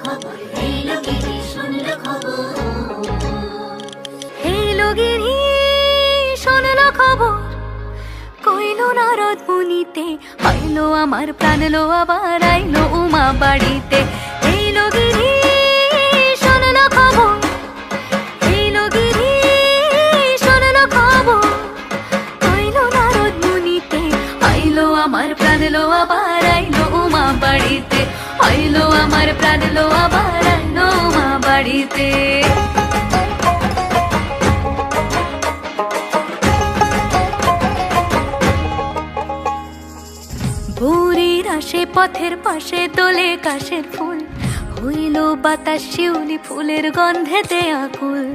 খবর, এলো গিরি শুনলো খবর। এলো গিরি শুনলো খবর, কইলো নারদ মুনিতে, আইলো আমার প্রাণ লো আবার আইলো উমা বাড়িতে। এলো গিরি শুনলো খবর, এলো গিরি শুনলো খবর, কইলো নারদ মুনিতে, আইলো আমার প্রাণ লো আবার আইলো উমা বাড়িতে, আইলো আমার প্রাণ লো আবার আইলো উমা বাড়িতে। ভোরের আসে পথের পাশে তোলে কাশের ফুল, হইল বাতাস শিউলি ফুলের গন্ধেতে আকুল।